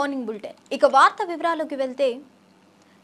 Morning bulletin. ఇక వార్త వివరాల్లోకి వెళ్తే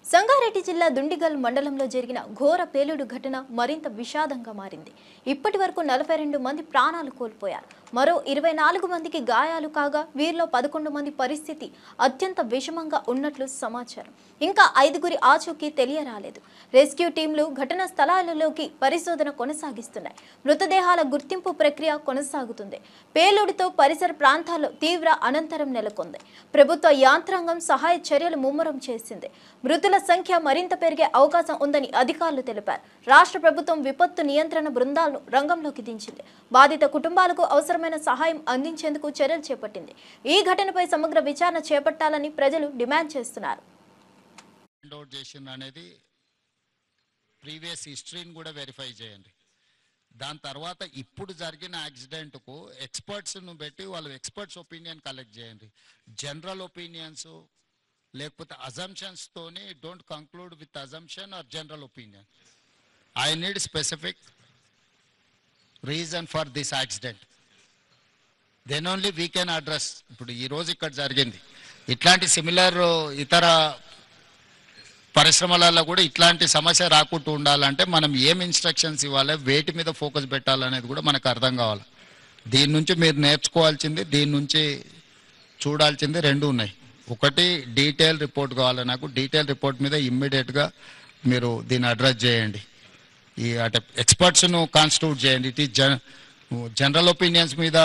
సంగారెడ్డి జిల్లా దుండిగల్ మండలంలో జరిగిన ఘోర పేలుడు ఘటన మరింత విషాదంగా మారింది. ఇప్పటి వరకు 42 మంది ప్రాణాలు కోల్పోయారు. మరో 24 మందికి గాయాలు కాగా వీరిలో 11 మంది పరిస్థితి అత్యంత విషమంగా ఉన్నట్లు సమాచారం. ఇంకా 5గురి ఆచూకీ తెలియరాలేదు. రెస్క్యూ టీంలు ఘటనా స్థలాలలోకి పరిశోధన కొనసాగిస్తున్నాయి. మృతదేహాల గుర్తింపు ప్రక్రియ కొనసాగుతుంది. పేలుడుతో పరిసర ప్రాంతాల్లో తీవ్ర అనంతరం నెలకొంది. ప్రభుత్వ యాంత్రాంగం సహాయ చర్యలు ముమ్మరం చేసింది. మృతుల సంఖ్య మరింత పెరిగే అవకాశం ఉందని అధికారులు తెలిపారు. రాష్ట్ర ప్రభుత్వం విపత్తు నియంత్రణ బృందాలను రంగంలోకి దించింది. బాధిత కుటుంబాలకు అవసరమైన సహాయం అందించేందుకు చర్యలు చేపట్టింది. ఈ ఘటనపై సమగ్ర విచారణ చేపట్టాలని ప్రజలు డిమాండ్ చేస్తున్నారు. ప్రీవియస్ హిస్టరీని కూడా వెరిఫై చేయండి. దాని తర్వాత ఇప్పుడు జరిగిన యాక్సిడెంట్కు ఎక్స్పర్ట్స్ను పెట్టి వాళ్ళు ఎక్స్పర్ట్స్ ఒపీనియన్ కలెక్ట్ చేయండి. జనరల్ ఒపీనియన్స్ లేకపోతే అజంప్షన్స్ తోని don't conclude with assumption or general opinion. I need specific reason for this accident, then only we can address. ఇప్పుడు ఈరోజు ఇక్కడ జరిగింది, ఇట్లాంటి సిమిలర్ ఇతర పరిశ్రమలలో కూడా ఇట్లాంటి సమస్య రాకుండా ఉండాలంటే మనం ఏం ఇన్స్ట్రక్షన్స్ ఇవ్వాలి, వేటి మీద ఫోకస్ పెట్టాలనేది కూడా మనకు అర్థం కావాలి. దీని నుంచి మీరు నేర్చుకోవాల్సింది, దీని నుంచి చూడాల్సింది రెండు ఉన్నాయి. ఒకటి డీటెయిల్ రిపోర్ట్ కావాలి నాకు. డీటెయిల్ రిపోర్ట్ మీద ఇమ్మీడియట్గా మీరు దీన్ని అడ్రస్ చేయండి. ఈ అంటే ఎక్స్పర్ట్స్ను కాన్స్టిట్యూట్ చేయండి. ఇట్ ఈస్ జనరల్ ఒపీనియన్స్ మీద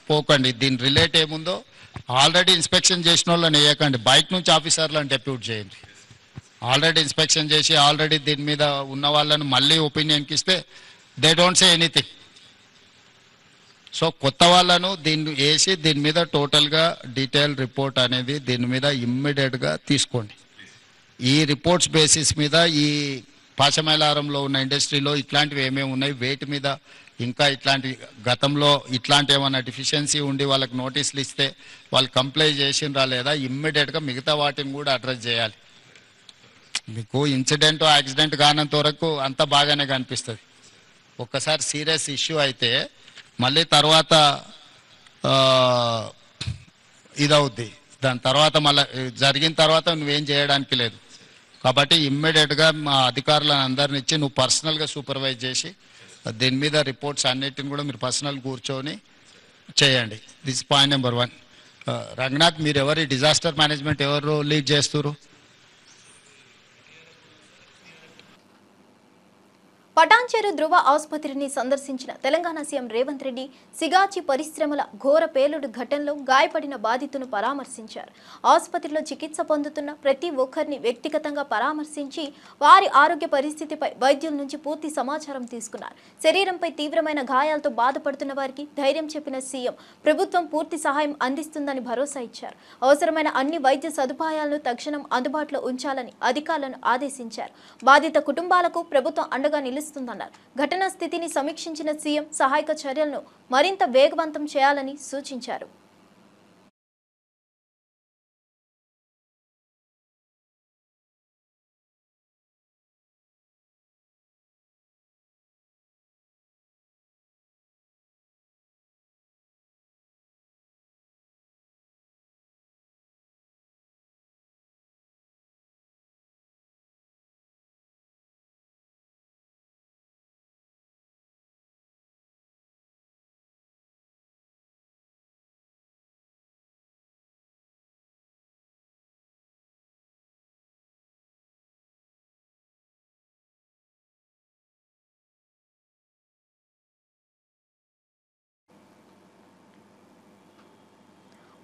పోకండి. దీని రిలేట్ ఏముందో ఆల్రెడీ ఇన్స్పెక్షన్ చేసిన వాళ్ళని వేయకండి. బయట నుంచి ఆఫీసర్లను డెప్యూట్ చేయండి. ఆల్రెడీ ఇన్స్పెక్షన్ చేసి ఆల్రెడీ దీని మీద ఉన్న వాళ్ళని మళ్ళీ ఒపీనియన్కి ఇస్తే they don't say anything. So కొత్త వాళ్ళను దీన్ని వేసి దీని మీద టోటల్గా డీటెయిల్ రిపోర్ట్ అనేది దీని మీద ఇమ్మీడియట్గా తీసుకోండి. ఈ రిపోర్ట్స్ బేసిస్ మీద ఈ పాశమైలారంలో ఉన్న ఇండస్ట్రీలో ఇట్లాంటివి ఏమేమి ఉన్నాయి, వేటి మీద ఇంకా ఇట్లాంటి గతంలో ఇట్లాంటి ఏమైనా డెఫిషియన్సీ ఉండి వాళ్ళకి నోటీసులు ఇస్తే వాళ్ళు కంప్లై చేసిండ్రా లేదా ఇమ్మీడియట్గా మిగతా వాటిని కూడా అడ్రస్ చేయాలి. మీకు ఇన్సిడెంట్ యాక్సిడెంట్ కానంత వరకు అంతా బాగానే కనిపిస్తుంది. ఒక్కసారి సీరియస్ ఇష్యూ అయితే మళ్ళీ తర్వాత ఇదవుద్ది. దాని తర్వాత మళ్ళీ జరిగిన తర్వాత నువ్వేం చేయడానికి లేదు. కాబట్టి ఇమ్మీడియట్గా మా అధికారులను అందరిని ఇచ్చి నువ్వు పర్సనల్గా సూపర్వైజ్ చేసి దీని మీద రిపోర్ట్స్ అన్నిటిని కూడా మీరు పర్సనల్ కూర్చొని చేయండి. This point number 1. రంగనాథ్, మీరు ఎవరు డిజాస్టర్ మేనేజ్మెంట్ ఎవరు లీడ్ చేస్తారు? పటాన్చెరు ధృవ ఆసుపత్రిని సందర్శించిన తెలంగాణ సీఎం రేవంత్ రెడ్డి సిగాచి పరిశ్రమల ఘోర పేలుడు ఘటనలో గాయపడిన బాధితులను పరామర్శించారు. ఆసుపత్రిలో చికిత్స పొందుతున్న ప్రతి ఒక్కరిని వ్యక్తిగతంగా పరామర్శించి వారి ఆరోగ్య పరిస్థితిపై వైద్యుల నుంచి పూర్తి సమాచారం తీసుకున్నారు. శరీరంపై తీవ్రమైన గాయాలతో బాధపడుతున్న వారికి ధైర్యం చెప్పిన సీఎం ప్రభుత్వం పూర్తి సహాయం అందిస్తుందని భరోసా ఇచ్చారు. అవసరమైన అన్ని వైద్య సదుపాయాలను తక్షణం అందుబాటులో ఉంచాలని అధికారులను ఆదేశించారు. బాధిత కుటుంబాలకు ప్రభుత్వం అండగా నిలుస్తుందన్నారు. ఘటనా స్థితిని సమీక్షించిన సీఎం సహాయక చర్యలను మరింత వేగవంతం చేయాలని సూచించారు.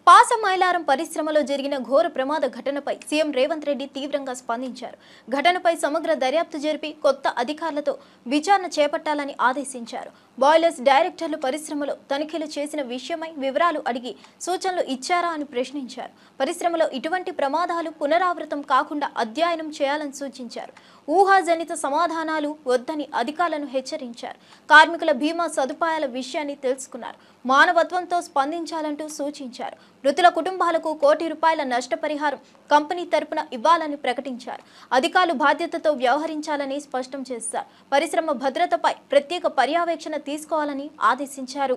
పాసమైలారం పరిశ్రమలో జరిగిన ఘోర ప్రమాద ఘటనపై సీఎం రేవంత్ రెడ్డి తీవ్రంగా స్పందించారు. ఘటనపై సమగ్ర దర్యాప్తు జరిపి కొత్త అధికారులతో విచారణ చేపట్టాలని ఆదేశించారు. బాయిలర్స్ డైరెక్టర్లు పరిశ్రమలో తనిఖీలు చేసిన విషయమై వివరాలు అడిగి సూచనలు ఇచ్చారా అని ప్రశ్నించారు. పరిశ్రమలో ఇటువంటి ప్రమాదాలు పునరావృతం కాకుండా అధ్యయనం చేయాలని సూచించారు. ఊహాజనిత సమాధానాలు వద్దని అధికారులను హెచ్చరించారు. కార్మికుల బీమా సదుపాయాల విషయాన్ని తెలుసుకున్నారు. మానవత్వంతో స్పందించాలంటూ సూచించారు. మృతుల కుటుంబాలకు ₹1 కోటి నష్టపరిహారం కంపెనీ తరపున ఇవ్వాలని ప్రకటించారు. అధికారులు బాధ్యతతో వ్యవహరించాలని స్పష్టం చేశారు. పరిశ్రమ భద్రతపై ప్రత్యేక పర్యవేక్షణ తీసుకోవాలని ఆదేశించారు.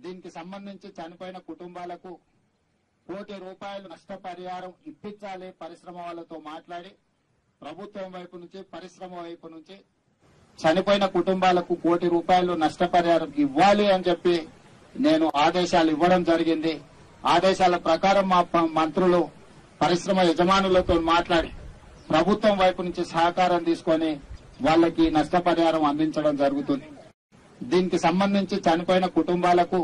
దీనికి సంబంధించి చనిపోయిన కుటుంబాలకు కోటి రూపాయలు నష్టపరిహారం ఇప్పించాలి పరిశ్రమ వాళ్ళతో మాట్లాడి ప్రభుత్వం వైపు నుంచి పరిశ్రమ వైపు నుంచి చనిపోయిన కుటుంబాలకు కోటి రూపాయలు నష్టపరిహారం ఇవ్వాలి అని చెప్పి నేను ఆదేశాలు ఇవ్వడం జరిగింది. ఆదేశాల ప్రకారం మా మంత్రులు పరిశ్రమ యజమానులతో మాట్లాడి ప్రభుత్వం వైపు నుంచి సహకారం తీసుకొని వాళ్ళకి నష్టపరిహారం అందించడం జరుగుతుంది. దీనికి సంబంధించి చనిపోయిన కుటుంబాలకు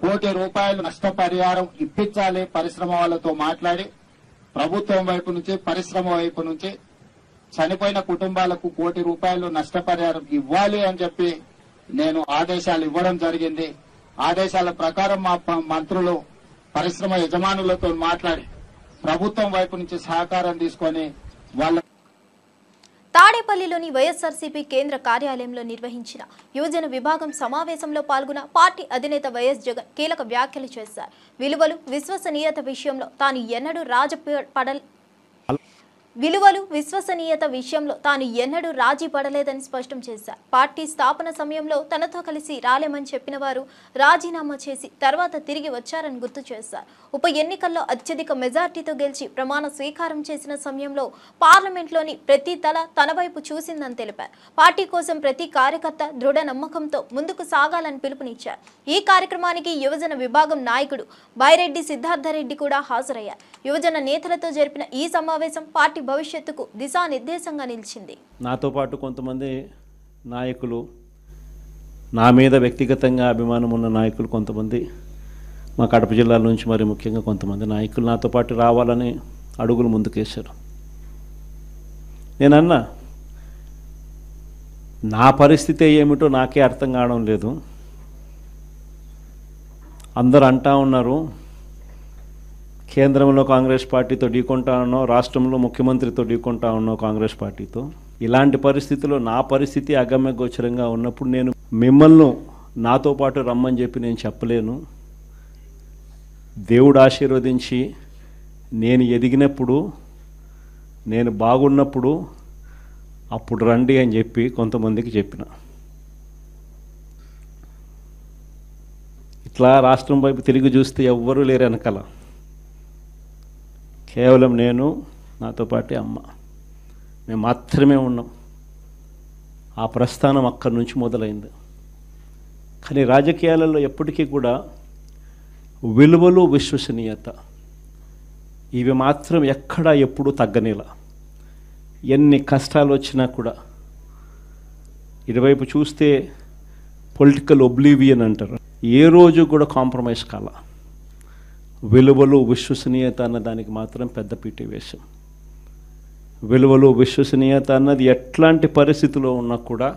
కోటి రూపాయలు నష్టపరిహారం ఇప్పించాలి పరిశ్రమ వాళ్ళతో మాట్లాడి ప్రభుత్వం వైపు నుంచి పరిశ్రమ వైపు నుంచి చనిపోయిన కుటుంబాలకు కోటి రూపాయలు నష్టపరిహారం ఇవ్వాలి అని చెప్పి నేను ఆదేశాలు ఇవ్వడం జరిగింది. ఆదేశాల ప్రకారం మా మంత్రులు పరిశ్రమ యజమానులతో మాట్లాడి ప్రభుత్వం వైపు నుంచి సహకారం తీసుకొని వాళ్ళ తాడేపల్లిలోని వైఎస్ఆర్సీపీ కేంద్ర కార్యాలయంలో నిర్వహించిన యువజన విభాగం సమావేశంలో పాల్గొన్న పార్టీ అధినేత వైఎస్ జగన్ కీలక వ్యాఖ్యలు చేశారు. విలువలు విశ్వసనీయత విషయంలో తాను ఎన్నడూ రాజీ పడలేదని స్పష్టం చేశారు. పార్టీ స్థాపన సమయంలో తనతో కలిసి రాలేమని చెప్పిన వారు రాజీనామా చేసి తర్వాత తిరిగి వచ్చారని గుర్తు చేశారు. ఉప ఎన్నికల్లో అత్యధిక మెజార్టీతో గెలిచి ప్రమాణ స్వీకారం చేసిన సమయంలో పార్లమెంట్లోని ప్రతి తల తన వైపు చూసిందని తెలిపారు. పార్టీ కోసం ప్రతి కార్యకర్త దృఢ నమ్మకంతో ముందుకు సాగాలని పిలుపునిచ్చారు. ఈ కార్యక్రమానికి యువజన విభాగం నాయకుడు బైరెడ్డి సిద్ధార్థరెడ్డి కూడా హాజరయ్యారు. యువజన నేతలతో జరిపిన ఈ సమావేశం పార్టీ భవిష్యత్తుకు దిశానిర్దేశంగా నిలిచింది. నాతో పాటు కొంతమంది నాయకులు, నా మీద వ్యక్తిగతంగా అభిమానం ఉన్న నాయకులు కొంతమంది, మా కడప జిల్లాల నుంచి మరి ముఖ్యంగా కొంతమంది నాయకులు నాతో పాటు రావాలని అడుగులు ముందుకేశారు. నేనన్నా నా పరిస్థితి ఏమిటో నాకే అర్థం కావడం లేదు. అందరూ అంటా ఉన్నారు కేంద్రంలో కాంగ్రెస్ పార్టీతో ఢీకొంటా ఉన్నావు, రాష్ట్రంలో ముఖ్యమంత్రితో ఢీకొంటా ఉన్నావు కాంగ్రెస్ పార్టీతో. ఇలాంటి పరిస్థితుల్లో నా పరిస్థితి అగమ్య గోచరంగా ఉన్నప్పుడు నేను మిమ్మల్ని నాతో పాటు రమ్మని చెప్పి నేను చెప్పలేను. దేవుడు ఆశీర్వదించి నేను ఎదిగినప్పుడు, నేను బాగున్నప్పుడు అప్పుడు రండి అని చెప్పి కొంతమందికి చెప్పిన. ఇట్లా రాష్ట్రం వైపు తిరిగి చూస్తే ఎవ్వరూ లేరు వెనకాల, కేవలం నేను, నాతో పాటే అమ్మ, మేము మాత్రమే ఉన్నాం. ఆ ప్రస్థానం అక్కడి నుంచి మొదలైంది. కానీ రాజకీయాలలో ఎప్పటికీ కూడా విలువలు, విశ్వసనీయత ఇవి మాత్రం ఎక్కడా ఎప్పుడూ తగ్గనేలా. ఎన్ని కష్టాలు వచ్చినా కూడా ఇటువైపు చూస్తే పొలిటికల్ ఒబ్లివియన్ అంటారు, ఏ రోజు కూడా కాంప్రమైజ్ కాల. విలువలు, విశ్వసనీయత అన్న దానికి మాత్రం పెద్దపీట వేశాం. విలువలు, విశ్వసనీయత అన్నది ఎట్లాంటి పరిస్థితిలో ఉన్నా కూడా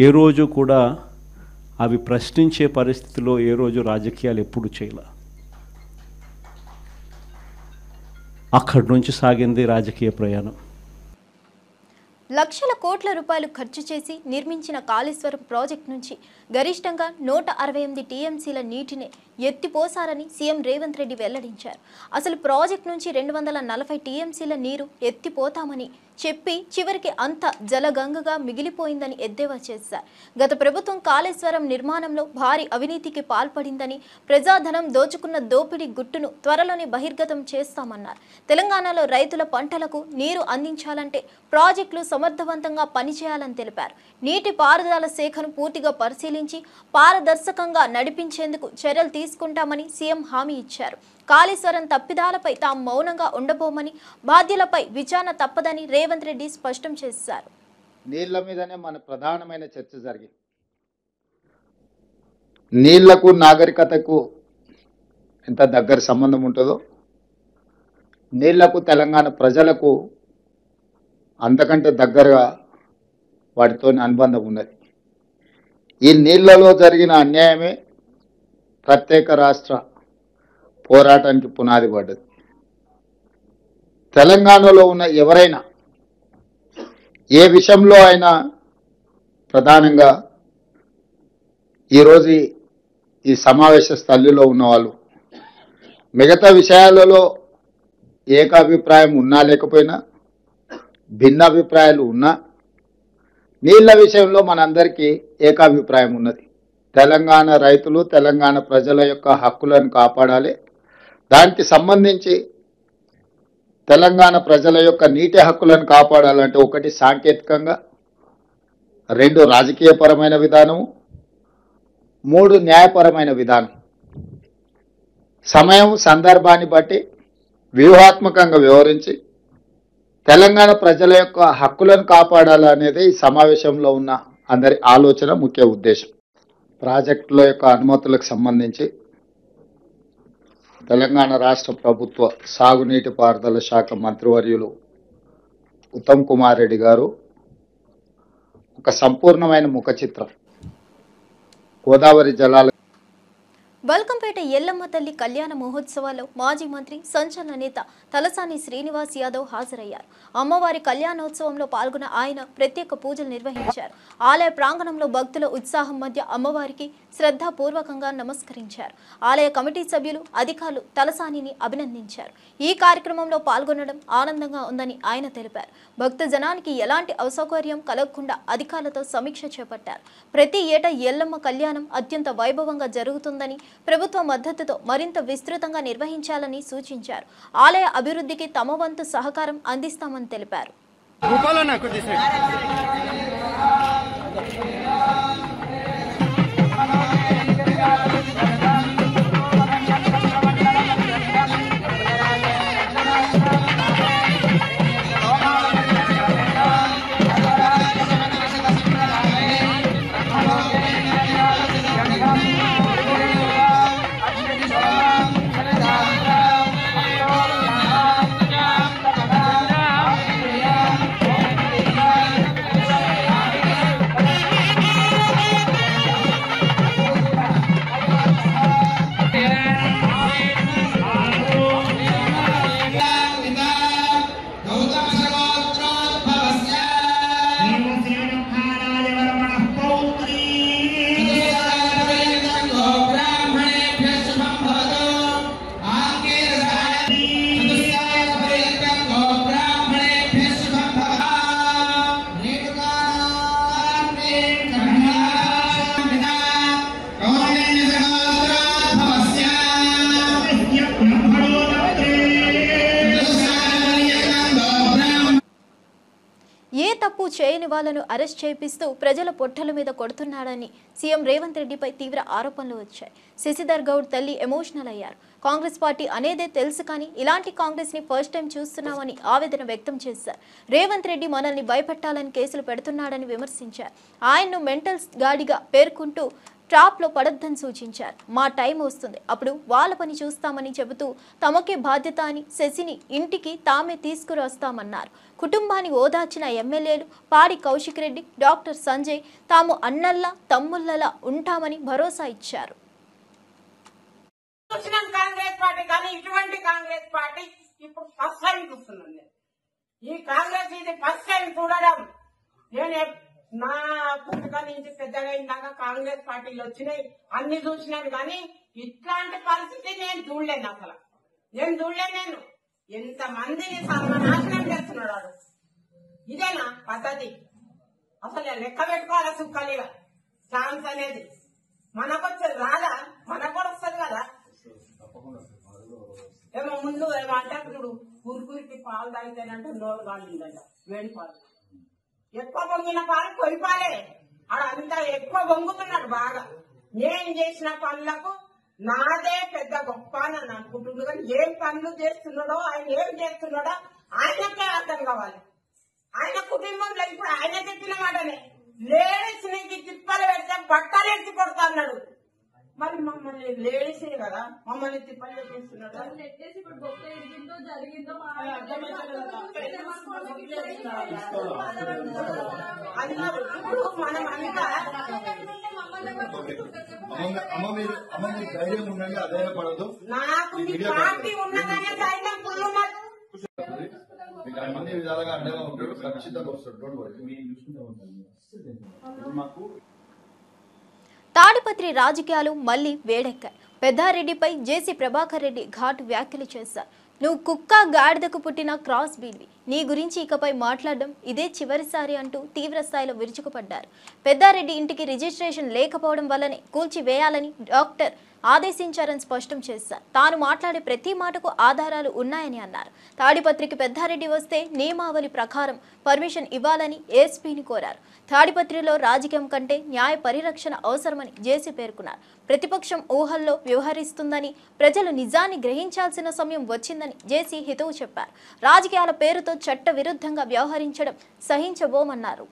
ఏ రోజు కూడా అవి ప్రశ్నించే పరిస్థితిలో ఏ రోజు రాజకీయాలు ఎప్పుడు చేయాల. అక్కడి నుంచి సాగింది రాజకీయ ప్రయాణం. లక్షల కోట్ల రూపాయలు ఖర్చు చేసి నిర్మించిన కాళేశ్వరం ప్రాజెక్టు నుంచి గరిష్టంగా 168 టీఎంసీల నీటిని ఎత్తిపోసారని సీఎం రేవంత్ రెడ్డి వెల్లడించారు. అసలు ప్రాజెక్టు నుంచి 240 టీఎంసీల నీరు ఎత్తిపోతామని చెప్పి చివరికి అంత జలగంగగా మిగిలిపోయిందని ఎద్దేవా చేశారు. గత ప్రభుత్వం కాళేశ్వరం నిర్మాణంలో భారీ అవినీతికి పాల్పడిందని, ప్రజాధనం దోచుకున్న దోపిడీ గుట్టును త్వరలోనే బహిర్గతం చేస్తామన్నారు. తెలంగాణలో రైతుల పంటలకు నీరు అందించాలంటే ప్రాజెక్టులు సమర్థవంతంగా పనిచేయాలని తెలిపారు. నీటి పారుదల శాఖను పూర్తిగా పరిశీలించి పారదర్శకంగా నడిపించేందుకు చర్యలు తీసుకుంటామని సీఎం హామీ ఇచ్చారు. కాళేశ్వరం తప్పిదాలపై తాము మౌనంగా ఉండబోమని, బాధ్యులపై విచారణ తప్పదని రేవంత్ రెడ్డి స్పష్టం చేశారు. నీళ్ల మీదనే మన ప్రధానమైన చర్చ జరిగింది. నీళ్లకు, నాగరికతకు ఎంత దగ్గర సంబంధం ఉంటుందో, నీళ్లకు తెలంగాణ ప్రజలకు అంతకంటే దగ్గరగా వాటితో అనుబంధం ఉన్నది. ఈ నీళ్లలో జరిగిన అన్యాయమే ప్రత్యేక రాష్ట్ర పోరాటానికి పునాది పడ్డది. తెలంగాణలో ఉన్న ఎవరైనా ఏ విషయంలో అయినా ప్రధానంగా ఈరోజు ఈ సమావేశ స్థలిలో ఉన్నవాళ్ళు మిగతా విషయాలలో ఏకాభిప్రాయం ఉన్నా లేకపోయినా, భిన్నాభిప్రాయాలు ఉన్నా, నీళ్ల విషయంలో మనందరికీ ఏకాభిప్రాయం ఉన్నది. తెలంగాణ రైతులు, తెలంగాణ ప్రజల యొక్క హక్కులను కాపాడాలి, దానికి సంబంధించి తెలంగాణ ప్రజల యొక్క నీటి హక్కులను కాపాడాలంటే ఒకటి సాంకేతికంగా, 2 రాజకీయపరమైన విధానము, 3 న్యాయపరమైన విధానం. సమయం సందర్భాన్ని బట్టి వ్యూహాత్మకంగా వ్యవహరించి తెలంగాణ ప్రజల యొక్క హక్కులను కాపాడాలనేది ఈ సమావేశంలో ఉన్న అందరి ఆలోచన, ముఖ్య ఉద్దేశం. ప్రాజెక్టుల యొక్క అనుమతులకు సంబంధించి తెలంగాణ రాష్ట్ర ప్రభుత్వ సాగునీటి పారుదల శాఖ మంత్రివర్యులు ఉత్తమ్ కుమార్ రెడ్డి గారు ఒక సంపూర్ణమైన ముఖ చిత్రం గోదావరి జలాల బల్కంపేట ఎల్లమ్మ తల్లి కళ్యాణ మహోత్సవాల్లో మాజీ మంత్రి సంచలన నేత తలసాని శ్రీనివాస్ యాదవ్ హాజరయ్యారు. అమ్మవారి కళ్యాణోత్సవంలో పాల్గొన్న ఆయన ప్రత్యేక పూజలు నిర్వహించారు. ఆలయ ప్రాంగణంలో భక్తుల ఉత్సాహం మధ్య అమ్మవారికి శ్రద్ధాపూర్వకంగా నమస్కరించారు. ఆలయ కమిటీ సభ్యులు, అధికారులు తలసానిని అభినందించారు. ఈ కార్యక్రమంలో పాల్గొనడం ఆనందంగా ఉందని ఆయన తెలిపారు. భక్త జనానికి ఎలాంటి అసౌకర్యం కలగకుండా అధికారులతో సమీక్ష చేపట్టారు. ప్రతి ఏటా ఎల్లమ్మ కళ్యాణం అత్యంత వైభవంగా జరుగుతుందని, ప్రభుత్వ మద్దతుతో మరింత విస్తృతంగా నిర్వహించాలని సూచించారు. ఆలయ అభివృద్ధికి తమ వంతు సహకారం అందిస్తామని తెలిపారు. తప్పు చేయని వాళ్లను అరెస్ట్ చేపిస్తూ ప్రజల పొట్టల మీద కొడుతున్నాడని సీఎం రేవంత్ రెడ్డిపై తీవ్ర ఆరోపణలు వచ్చాయి. శశిధర్ గౌడ్ తల్లి ఎమోషనల్ అయ్యారు. కాంగ్రెస్ పార్టీ అనేదే తెలుసు కానీ ఇలాంటి కాంగ్రెస్ ని ఫస్ట్ టైం చూస్తున్నామని ఆవేదన వ్యక్తం చేశారు. రేవంత్ రెడ్డి మనల్ని భయపెట్టాలని కేసులు పెడుతున్నాడని విమర్శించారు. ఆయన్ను మెంటల్ గాడిగా పేర్కొంటూ ట్రాప్లో పడొద్దని సూచించారు. మా టైం వస్తుంది, అప్పుడు వాళ్ళ పని చూస్తామని చెబుతూ తమకే బాధ్యత అని శశిని ఇంటికి తామే తీసుకురొస్తామన్నారు. కుటుంబాన్ని ఓదార్చిన ఎమ్మెల్యేలు పాడి కౌశిక్ రెడ్డి, డాక్టర్ సంజయ్ తాము అన్నల్లా తమ్ముళ్ళలా ఉంటామని భరోసా ఇచ్చారు. కాంగ్రెస్ పార్టీ కానీ ఇటువంటి కాంగ్రెస్ పార్టీ ఇప్పుడు ఫస్ట్ టైం చూస్తున్నాను. ఈ కాంగ్రెస్ ఇది ఫస్ట్ టైం చూడడం. నేను నా పుట్టుక నుంచి పెద్దగా ఇందాక కాంగ్రెస్ పార్టీలు వచ్చినాయి, అన్ని చూసినాను కానీ ఇట్లాంటి పరిస్థితి నేను చూడలేను. అసలు నేను చూడలేను. ఎంత మందిని సర్వనాశనం చేస్తున్నాడు. ఇదేనా పద్ధతి? అసలు లెక్క పెట్టుకోవాలి. సుక్కలిగా ఛాన్స్ అనేది మనకొచ్చేది రాదా? మనకు కూడా వస్తుంది కదా. ఏమో ముందు ఏమో అంటే ఇప్పుడు ఊరికి పాలు తాగితేనంటే నోరు కాలిందంట. వేడి పాలు ఎక్కువ పొంగిన పాలు కొరిపాలే. ఆడ అంతా ఎక్కువ పొంగుతున్నాడు బాగా. నేను చేసిన పనులకు నాదే పెద్ద గొప్ప అని అనుకుంటున్నాడు. కానీ ఏం పనులు చేస్తున్నాడో, ఆయన ఏం చేస్తున్నాడో ఆయనకే అర్థం కావాలి. ఆయన కుటుంబంలో ఇప్పుడు ఆయన చెప్పిన మాటనే లేడీస్ నీకు తిప్పలు పెడితే బట్టలు ఎత్తి కొడతా అన్నాడు. మరి మమ్మల్ని లేడీసే కదా, మమ్మల్ని తిప్పలు పెట్టేస్తున్నాడు. ఇప్పుడు మనం అంతా నాకు మీ పార్టీ ఉన్నదనే ధైర్యం ఫుల్ అన్ని విధాలుగా అండగా ఉంటాడు. ఖచ్చితంగా వస్తాడు. తాడిపత్రి రాజకీయాలు మళ్లీ వేడెక్కాయి. పెద్దారెడ్డిపై జేసీ ప్రభాకర్ రెడ్డి ఘాటు వ్యాఖ్యలు చేశారు. నువ్వు కుక్క గాడిదకు పుట్టిన క్రాస్ బీడ్వి, నీ గురించి ఇకపై మాట్లాడడం ఇదే చివరిసారి అంటూ తీవ్ర స్థాయిలో విరుచుకుపడ్డారు. పెద్దారెడ్డి ఇంటికి రిజిస్ట్రేషన్ లేకపోవడం వల్లనే కూల్చివేయాలని డాక్టర్ ఆదేశించారని స్పష్టం చేశారు. తాను మాట్లాడే ప్రతి మాటకు ఆధారాలు ఉన్నాయని అన్నారు. తాడిపత్రికి పెద్దారెడ్డి వస్తే నియమావళి ప్రకారం పర్మిషన్ ఇవ్వాలని ఏఎస్పీని కోరారు. తాడిపత్రిలో రాజకీయం కంటే న్యాయ పరిరక్షణ అవసరమని జేసీ పేర్కొన్నారు. ప్రతిపక్షం ఊహల్లో వ్యవహరిస్తుందని, ప్రజలు నిజాన్ని గ్రహించాల్సిన సమయం వచ్చిందని జేసీ హితవు చెప్పారు. రాజకీయాల పేరుతో చట్ట విరుద్ధంగా వ్యవహరించడం సహించబోమన్నారు.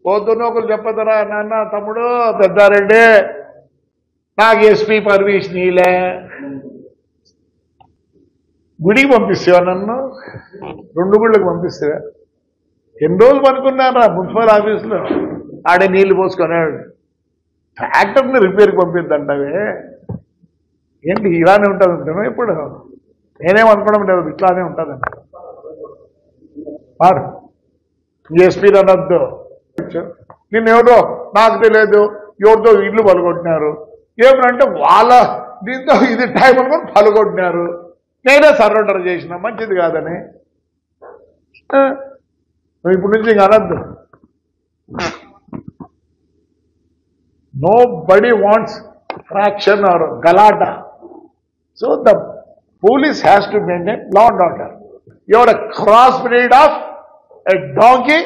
పొద్దున్న ఒకరు చెప్పదరా నాన్న తమ్ముడు పెద్దారెడ్డి నాకు ఎస్పీ పర్మిషన్ ఇలే గుడికి పంపిస్తావా నన్ను 2 గుళ్ళకి పంపిస్తావా ఎన్ని రోజులు పనుకున్నారా మున్సిపల్ ఆఫీసులో ఆడే నీళ్లు పోసుకున్నాడు ట్రాక్టర్ని రిపేర్కి పంపిద్దంటావే ఏంటి ఇలానే ఉంటుంది అంటాను ఇప్పుడు నేనేమనుకోవడం లేదు ఇట్లానే ఉంటుందంట మారు ఎస్పీ అనొద్దు నిన్నెవరో నాకు తెలియదు ఎవరితో ఇల్లు పలుకొట్టినారు ఏమనంటే వాళ్ళ దీంతో ఇది టైం అనుకుని పలుకొట్టినారు నేనే సరెండర్ చేసిన మంచిది కాదని నువ్వు ఇప్పుడు నుంచి ఇంక అనద్దు nobody wants fraction or గలాటా so the police has to maintain law and order your cross breed of a donkey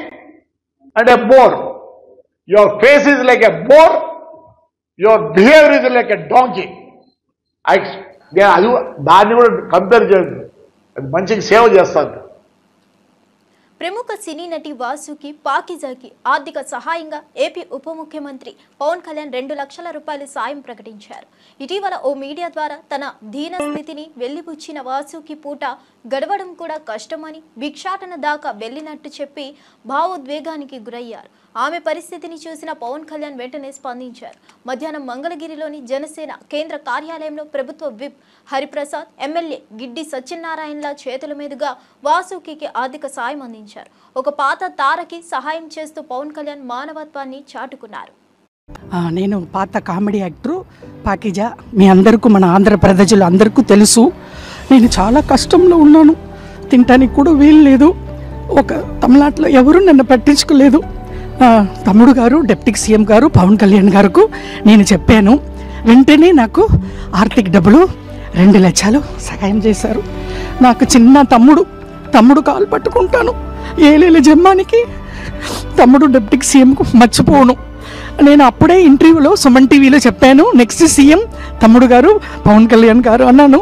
and a boar. Your face is like a boar, your behavior is like a donkey. అది దాన్ని కూడా compare చేయదు అది మంచిగా సేవ చేస్తుంది. ప్రముఖ సినీ నటి వాసుకి పాకిజాకి ఆర్థిక సహాయంగా ఏపీ ఉప ముఖ్యమంత్రి పవన్ కళ్యాణ్ 2 లక్షల రూపాయల సాయం ప్రకటించారు. ఇటీవల ఓ మీడియా ద్వారా తన దీన స్థితిని వెళ్లిపుచ్చిన వాసుకి పూట గడవడం కూడా కష్టమని భిక్షాటన దాకా వెళ్లినట్టు చెప్పి భావోద్వేగానికి గురయ్యారు. ఆమె పరిస్థితిని చూసిన పవన్ కళ్యాణ్ వెంటనే స్పందించారు. మధ్యాహ్నం మంగళగిరిలోని జనసేన కేంద్ర కార్యాలయంలో ప్రభుత్వ విప్ హరిప్రసాద్, ఎమ్మెల్యే గిడ్డి సత్యనారాయణల చేతుల మీదుగా వాసుకి ఆర్థిక సాయం అందించారు. ఒక పాత తారకి సహాయం చేస్తూ పవన్ కళ్యాణ్ మానవత్వాన్ని చాటుకున్నారు. నేను పాత కామెడీ యాక్టరు పాకిజా. మీ అందరికీ మన ఆంధ్ర ప్రజలు అందరికీ తెలుసు. నేను చాలా కష్టంలో ఉన్నాను. తినటానికి కూడా వీలు లేదు. ఒక తమిళనాడులో ఎవరు నన్ను పట్టించుకోలేదు. తమ్ముడు గారు డిప్యూటీ సీఎం గారు పవన్ కళ్యాణ్ గారికి నేను చెప్పాను. వెంటనే నాకు ఆర్థిక డబ్బులు 2 లక్షలు సహాయం చేశారు. నాకు చిన్న తమ్ముడు కాలు పట్టుకుంటాను. ఏలేల జమ్మానికి తమ్ముడు డిప్యూటీ సీఎంకు మర్చిపోను. నేను అప్పుడే ఇంటర్వ్యూలో సుమన్ టీవీలో చెప్పాను, నెక్స్ట్ సీఎం తమ్ముడు గారు పవన్ కళ్యాణ్ గారు అన్నాను.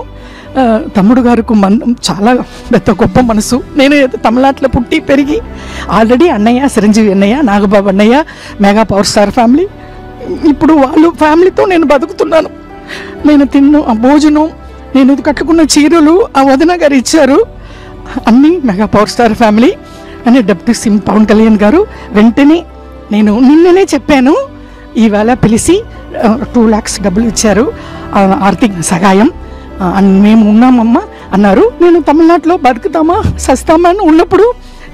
తమ్ముడు గారికి చాలా పెద్ద గొప్ప మనసు. నేను తమిళనాడులో పుట్టి పెరిగి ఆల్రెడీ అన్నయ్య చిరంజీవి అన్నయ్య, నాగబాబు అన్నయ్య, మెగా పవర్ స్టార్ ఫ్యామిలీ, ఇప్పుడు వాళ్ళు ఫ్యామిలీతో నేను బతుకుతున్నాను. నేను తిన్న భోజనం, నేను కట్టుకున్న చీరలు ఆ వదిన గారు ఇచ్చారు. అన్నీ మెగా పవర్ స్టార్ ఫ్యామిలీ అని డిప్యూటీ సీఎం పవన్ కళ్యాణ్ గారు వెంటనే నేను నిన్ననే చెప్పాను. ఈవేళ పిలిచి 2 lakhs డబ్బులు ఇచ్చారు ఆర్థిక సహాయం. మేము ఉన్నామమ్మా అన్నారు. నేను తమిళనాడులో బతుకుతామా సస్తామా అని ఉన్నప్పుడు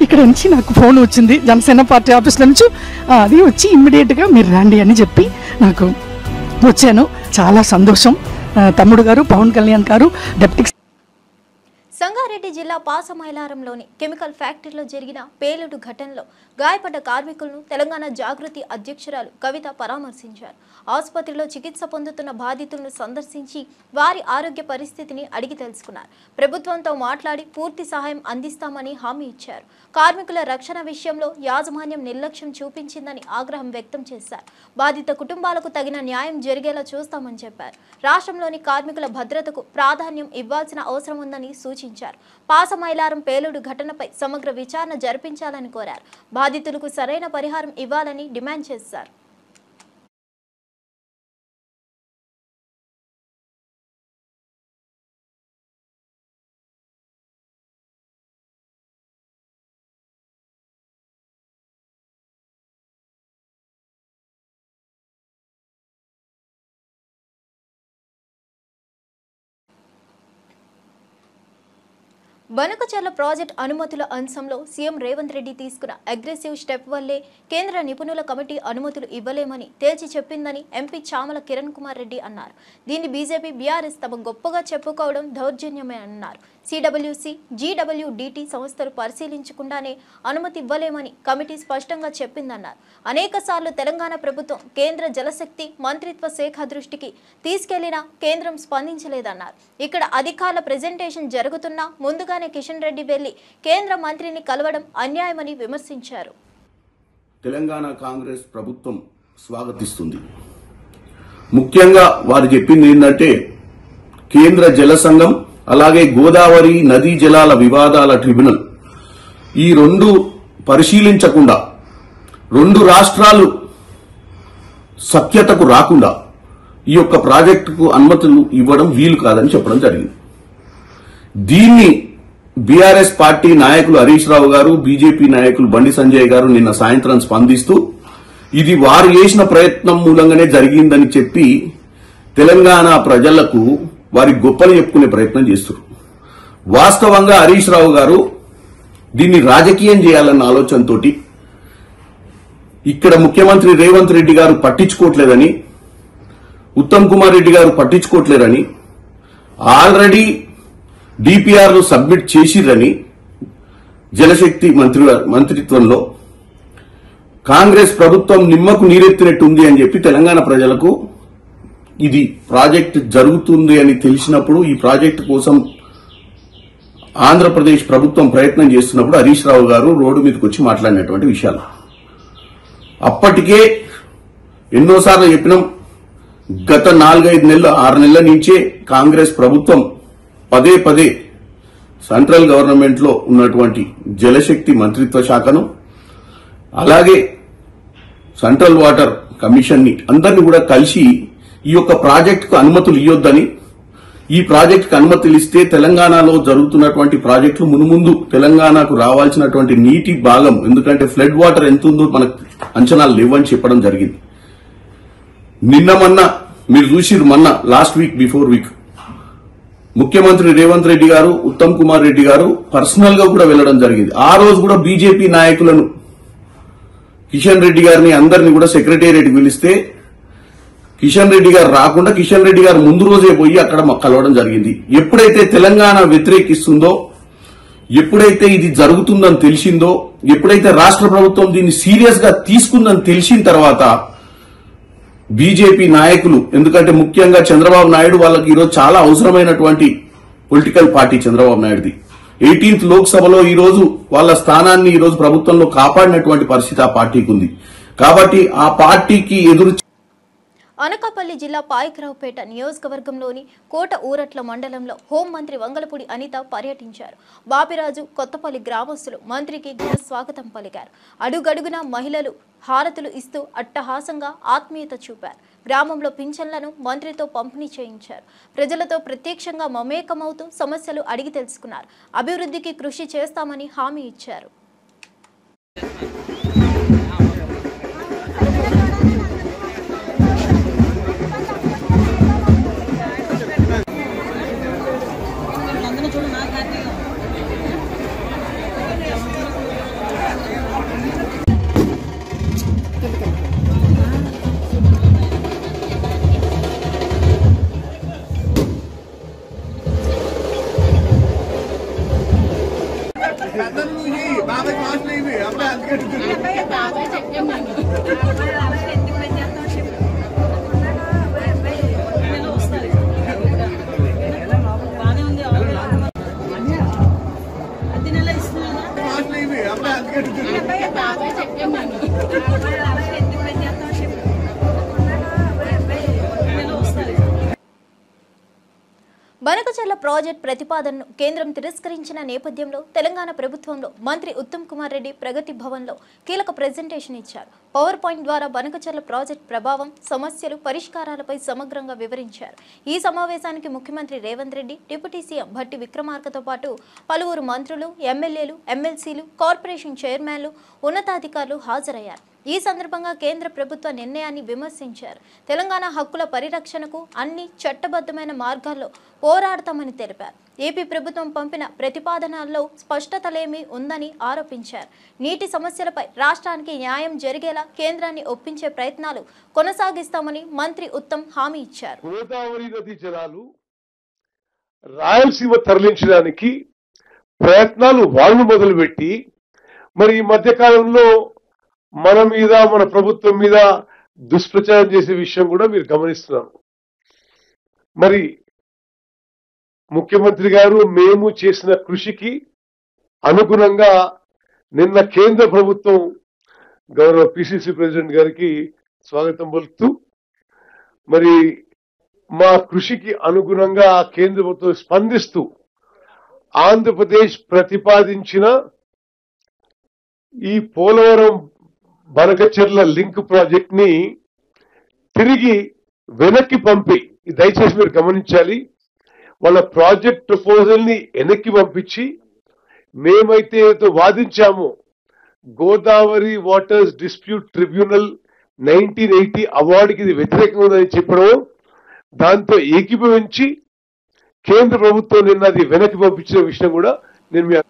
ఇక్కడ నుంచి నాకు ఫోన్ వచ్చింది జనసేన పార్టీ ఆఫీస్లో నుంచి. అది వచ్చి ఇమ్మీడియట్గా మీరు రండి అని చెప్పి నాకు వచ్చాను. చాలా సంతోషం. తమ్ముడు గారు పవన్ కళ్యాణ్ గారు డిప్యూటీ సంగారెడ్డి జిల్లా పాసమైలారంలోని కెమికల్ ఫ్యాక్టరీలో జరిగిన పేలుడు ఘటనలో గాయపడ్డ కార్మికులను తెలంగాణ జాగృతి అధ్యక్షురాలు కవిత పరామర్శించారు. ఆసుపత్రిలో చికిత్స పొందుతున్న బాధితులను సందర్శించి వారి ఆరోగ్య పరిస్థితిని అడిగి తెలుసుకున్నారు. ప్రభుత్వంతో మాట్లాడి పూర్తి సహాయం అందిస్తామని హామీ ఇచ్చారు. కార్మికుల రక్షణ విషయంలో యాజమాన్యం నిర్లక్ష్యం చూపించిందని ఆగ్రహం వ్యక్తం చేశారు. బాధిత కుటుంబాలకు తగిన న్యాయం జరిగేలా చూస్తామని చెప్పారు. రాష్ట్రంలోని కార్మికుల భద్రతకు ప్రాధాన్యం ఇవ్వాల్సిన అవసరం ఉందని సూచించారు. పాసమైలారం పేలుడు ఘటనపై సమగ్ర విచారణ జరిపించాలని కోరారు. బాధితులకు సరైన పరిహారం ఇవ్వాలని డిమాండ్ చేశారు. బనకచర్ల ప్రాజెక్ట్ అనుమతుల అంశంలో సీఎం రేవంత్ రెడ్డి తీసుకున్న అగ్రెసివ్ స్టెప్ వల్లే కేంద్ర నిపుణుల కమిటీ అనుమతులు ఇవ్వలేమని తేల్చి చెప్పిందని ఎంపీ చామల కిరణ్ కుమార్ రెడ్డి అన్నారు. దీన్ని బీజేపీ బీఆర్ఎస్ తమ గొప్పగా చెప్పుకోవడం దౌర్జన్యమే అన్నారు. సిడబ్ల్యూసి, జీడబ్ల్యూడిటి సంస్థలు పరిశీలించకుండానే అనుమతి ఇవ్వలేమని కమిటీ స్పష్టంగా చెప్పిందన్నారు. అనేకసార్లు తెలంగాణ ప్రభుత్వం కేంద్ర జలశక్తి మంత్రిత్వ శాఖ దృష్టికి తీసుకెళ్లినా కేంద్రం స్పందించలేదన్నారు. ఇక్కడ అధికారుల ప్రెజెంటేషన్ జరుగుతున్నా ముందుగానే కిషన్ రెడ్డి వెళ్లి కేంద్ర మంత్రిని కలవడం అన్యాయమని విమర్శించారు. తెలంగాణ కాంగ్రెస్ ప్రభుత్వం స్వాగతిస్తుంది. ముఖ్యంగా వారు చెప్పింది ఏంటంటే కేంద్ర జల సంఘం అలాగే గోదావరి నదీ జలాల వివాదాల ట్రిబ్యునల్ ఈ రెండు పరిశీలించకుండా రెండు రాష్ట్రాలు సఖ్యతకు రాకుండా ఈ యొక్క ప్రాజెక్టుకు అనుమతులు ఇవ్వడం వీలు కాదని చెప్పడం జరిగింది. దీన్ని బీఆర్ఎస్ పార్టీ నాయకులు హరీష్ రావు గారు, బీజేపీ నాయకులు బండి సంజయ్ గారు నిన్న సాయంత్రం స్పందిస్తూ ఇది వారు చేసిన ప్రయత్నం మూలంగానే జరిగిందని చెప్పి తెలంగాణ ప్రజలకు వారి గొప్పలు చెప్పుకునే ప్రయత్నం చేస్తున్నారు. వాస్తవంగా హరీష్ రావు గారు దీన్ని రాజకీయం చేయాలన్న ఆలోచనతో ఇక్కడ ముఖ్యమంత్రి రేవంత్ రెడ్డి గారు పట్టించుకోవట్లేదని, ఉత్తమ్ కుమార్ రెడ్డి గారు పట్టించుకోవట్లేరని, ఆల్రెడీ డిపిఆర్లు సబ్మిట్ చేసిరని జలశక్తి మంత్రిత్వంలో కాంగ్రెస్ ప్రభుత్వం నిమ్మకు నీరెత్తినట్టుంది అని చెప్పి తెలంగాణ ప్రజలకు ఇది ప్రాజెక్టు జరుగుతుంది అని తెలిసినప్పుడు ఈ ప్రాజెక్టు కోసం ఆంధ్రప్రదేశ్ ప్రభుత్వం ప్రయత్నం చేస్తున్నప్పుడు హరీష్ రావు గారు రోడ్డు మీదకి వచ్చి మాట్లాడినటువంటి విషయాలు అప్పటికే ఎన్నోసార్లు చెప్పినాం. గత 4-5 నెలలు 6 నెలల నుంచే కాంగ్రెస్ ప్రభుత్వం పదే పదే సెంట్రల్ గవర్నమెంట్ లో ఉన్నటువంటి జలశక్తి మంత్రిత్వ శాఖను అలాగే సెంట్రల్ వాటర్ కమిషన్ ని అందరినీ కూడా కలిసి ఈ యొక్క ప్రాజెక్టుకు అనుమతులు ఇవ్వొద్దని, ఈ ప్రాజెక్టుకు అనుమతులు ఇస్తే తెలంగాణలో జరుగుతున్నటువంటి ప్రాజెక్టులు మునుముందు తెలంగాణకు రావాల్సినటువంటి నీటి భాగం, ఎందుకంటే ఫ్లడ్ వాటర్ ఎంత ఉందో మనకు అంచనాలు లేవని చెప్పడం జరిగింది. నిన్న మొన్న మీరు చూసిరు, మొన్న లాస్ట్ వీక్ బిఫోర్ వీక్ ముఖ్యమంత్రి రేవంత్ రెడ్డి గారు, ఉత్తమ్ కుమార్ రెడ్డి గారు పర్సనల్ గా కూడా వెళ్లడం జరిగింది. ఆ రోజు కూడా బీజేపీ నాయకులను కిషన్ రెడ్డి గారిని అందరినీ కూడా సెక్రటేరియట్కి పిలిస్తే కిషన్ రెడ్డి గారు రాకుండా కిషన్ రెడ్డి గారు ముందు రోజే పోయి అక్కడ కలవడం జరిగింది. ఎప్పుడైతే తెలంగాణ వ్యతిరేకిస్తుందో, ఎప్పుడైతే ఇది జరుగుతుందని తెలిసిందో, ఎప్పుడైతే రాష్ట్ర ప్రభుత్వం దీన్ని సీరియస్ గా తీసుకుందని తెలిసిన తర్వాత బీజేపీ నాయకులు, ఎందుకంటే ముఖ్యంగా చంద్రబాబు నాయుడు వాళ్ళకి ఈరోజు చాలా అవసరమైనటువంటి పొలిటికల్ పార్టీ చంద్రబాబు నాయుడుది. 18th లోక్సభలో ఈ రోజు వాళ్ళ స్థానాన్ని ఈ రోజు ప్రభుత్వంలో కాపాడినటువంటి పరిస్థితి ఆ పార్టీకి ఉంది. కాబట్టి ఆ పార్టీకి ఎదురు అనకాపల్లి జిల్లా పాయకరావుపేట నియోజకవర్గంలోని కోట ఊరట్ల మండలంలో హోంమంత్రి వంగలపూడి అనిత పర్యటించారు. బాపిరాజు, కొత్తపల్లి గ్రామస్తులు మంత్రికి ఘన స్వాగతం పలికారు. అడుగడుగున మహిళలు హారతులు ఇస్తూ అట్టహాసంగా ఆత్మీయత చూపారు. గ్రామంలో పింఛన్లను మంత్రితో పంపిణీ చేయించారు. ప్రజలతో ప్రత్యక్షంగా మమేకమవుతూ సమస్యలు అడిగి తెలుసుకున్నారు. అభివృద్ధికి కృషి చేస్తామని హామీ ఇచ్చారు. బనకచెర్ల ప్రాజెక్ట్ ప్రతిపాదనను కేంద్రం తిరస్కరించిన నేపథ్యంలో తెలంగాణ ప్రభుత్వంలో మంత్రి ఉత్తమ్ కుమార్ రెడ్డి ప్రగతి భవన్లో కీలక ప్రెజెంటేషన్ ఇచ్చారు. పవర్ పాయింట్ ద్వారా బనకచెర్ల ప్రాజెక్ట్ ప్రభావం, సమస్యలు, పరిష్కారాలపై సమగ్రంగా వివరించారు. ఈ సమావేశానికి ముఖ్యమంత్రి రేవంత్ రెడ్డి, డిప్యూటీ సీఎం భట్టి విక్రమార్కతో పాటు పలువురు మంత్రులు, ఎమ్మెల్యేలు, ఎమ్మెల్సీలు, కార్పొరేషన్ చైర్మన్లు, ఉన్నతాధికారులు హాజరయ్యారు. ఈ సందర్భంగా కేంద్ర ప్రభుత్వ నిర్ణయాన్ని విమర్శించారు. తెలంగాణ హక్కుల పరిరక్షణకు అన్ని చట్టబద్ధమైన మార్గాల్లో పోరాడతామని తెలిపారు. ఏపీ ప్రభుత్వం పంపిన ప్రతిపాదనల్లో స్పష్టతలేమీ ఉందని ఆరోపించారు. నీటి సమస్యలపై రాష్ట్రానికి న్యాయం జరిగేలా కేంద్రాన్ని ఒప్పించే ప్రయత్నాలు కొనసాగిస్తామని మంత్రి ఉత్తమ్ హామీ ఇచ్చారు. గోదావరి నది జలాలు రాయలసీమ తరలించడానికి ప్రయత్నాలు వాళ్ళు మొదలుపెట్టి మరి ఈ మధ్య కాలంలో మన మీద మన ప్రభుత్వం మీద దుష్ప్రచారం చేసే విషయం కూడా మీరు గమనిస్తున్నారు. మరి ముఖ్యమంత్రి గారు మేము చేసిన కృషికి అనుగుణంగా నిన్న కేంద్ర ప్రభుత్వం గౌరవ పిసిసి ప్రెసిడెంట్ గారికి స్వాగతం పలుకుతూ మరి మా కృషికి అనుగుణంగా కేంద్ర ప్రభుత్వం స్పందిస్తూ ఆంధ్రప్రదేశ్ ప్రతిపాదించిన ఈ పోలవరం బనకచెర్ల లింక్ ప్రాజెక్ట్ ని తిరిగి వెనక్కి పంపి, దయచేసి మీరు గమనించాలి, వాళ్ళ ప్రాజెక్ట్ ప్రపోజల్ ని వెనక్కి పంపించి మేమైతే వాదించామో గోదావరి వాటర్స్ డిస్ప్యూట్ ట్రిబ్యునల్ 1980 అవార్డుకి ఇది వ్యతిరేకంగా ఉందని చెప్పడం, దాంతో ఏకీభవించి కేంద్ర ప్రభుత్వం నిన్న అది వెనక్కి పంపించిన విషయం కూడా నేను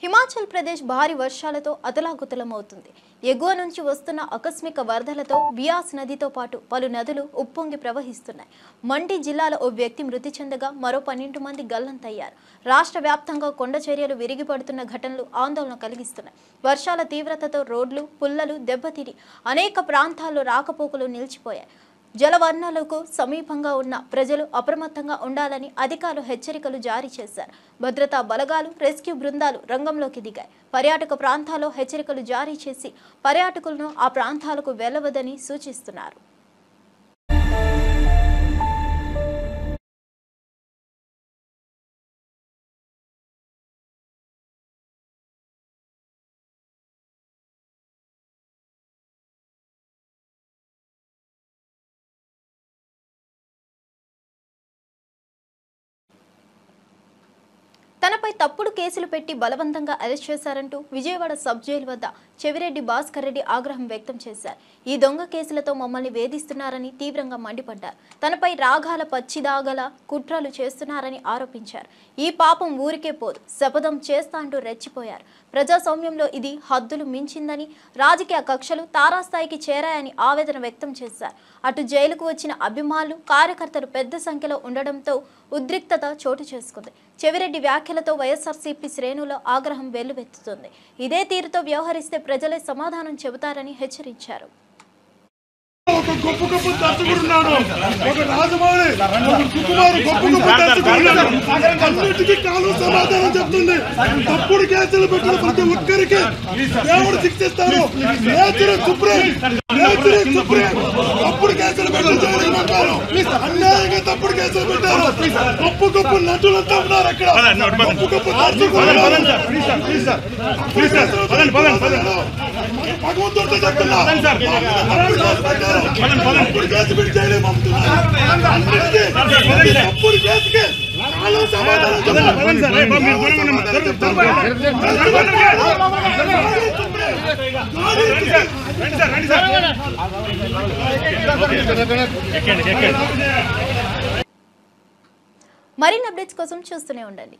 హిమాచల్ ప్రదేశ్ భారీ వర్షాలతో అతలాకుతలమవుతుంది. ఎగువ నుంచి వస్తున్న ఆకస్మిక వరదలతో బియాస్ నదితో పాటు పలు నదులు ఉప్పొంగి ప్రవహిస్తున్నాయి. మండి జిల్లాలో ఓ వ్యక్తి మృతి చెందగా మరో 12 మంది గల్లంతయ్యారు. రాష్ట్ర వ్యాప్తంగా కొండ చర్యలు విరిగిపడుతున్న ఘటనలు ఆందోళన కలిగిస్తున్నాయి. వర్షాల తీవ్రతతో రోడ్లు, పుల్లలు దెబ్బతిని అనేక ప్రాంతాల్లో రాకపోకలు నిలిచిపోయాయి. జలవనరులకు సమీపంగా ఉన్న ప్రజలు అప్రమత్తంగా ఉండాలని అధికారులు హెచ్చరికలు జారీ చేశారు. భద్రతా బలగాలు, రెస్క్యూ బృందాలు రంగంలోకి దిగాయి. పర్యాటక ప్రాంతాల్లో హెచ్చరికలు జారీ చేసి పర్యాటకులను ఆ ప్రాంతాలకు వెళ్లవద్దని సూచిస్తున్నారు. తనపై తప్పుడు కేసులు పెట్టి బలవంతంగా అరెస్ట్ చేశారంటూ విజయవాడ సబ్ జైలు వద్ద చెవిరెడ్డి భాస్కర్ రెడ్డి ఆగ్రహం వ్యక్తం చేశారు. ఈ దొంగ కేసులతో మమ్మల్ని వేధిస్తున్నారని తీవ్రంగా మండిపడ్డారు. తనపై రాగాల పచ్చిదాగల కుట్రలు చేస్తున్నారని ఆరోపించారు. ఈ పాపం ఊరికే పోదు, శపథం చేస్తా అంటూ రెచ్చిపోయారు. ప్రజాస్వామ్యంలో ఇది హద్దులు మించిందని, రాజకీయ కక్షలు తారాస్థాయికి చేరాయని ఆవేదన వ్యక్తం చేశారు. అటు జైలుకు వచ్చిన అభిమానులు, కార్యకర్తలు పెద్ద సంఖ్యలో ఉండడంతో ఉద్రిక్తత చోటు చేసుకుంది. చెవిరెడ్డి వ్యాఖ్యలతో వైఎస్ఆర్సీపీ శ్రేణుల ఆగ్రహం వెల్లువెత్తుతుంది. ఇదే తీరుతో వ్యవహరిస్తే ప్రజలే సమాధానం చెబుతారని హెచ్చరించారు. ఒక గొప్ప గొప్ప దర్శకుడున్నాడు, ఒక రాజమౌళి, ఒక సుకుమారు గొప్ప గొప్ప దర్శకుడున్నాడు. అన్నిటికీ కాలం సమాధానం చెప్తుంది. తప్పుడు కేసులు పెట్టిన ప్రతి ఒక్కరికి దేవుడు శిక్షిస్తారు. తప్పుడు కేసులు పెట్టారు, అన్యాయంగా తప్పుడు కేసులు పెట్టారు. గొప్ప గొప్ప నటులంతా ఉన్నారు అక్కడ, గొప్ప గొప్ప దర్శకులు. భగవంతుడితో చెప్తున్నా, తప్పుడు కేసు పెట్టి చేయడం తప్పుడు కేసుకి సమాధానం మరిన్ని అప్డేట్స్ కోసం చూస్తూనే ఉండండి.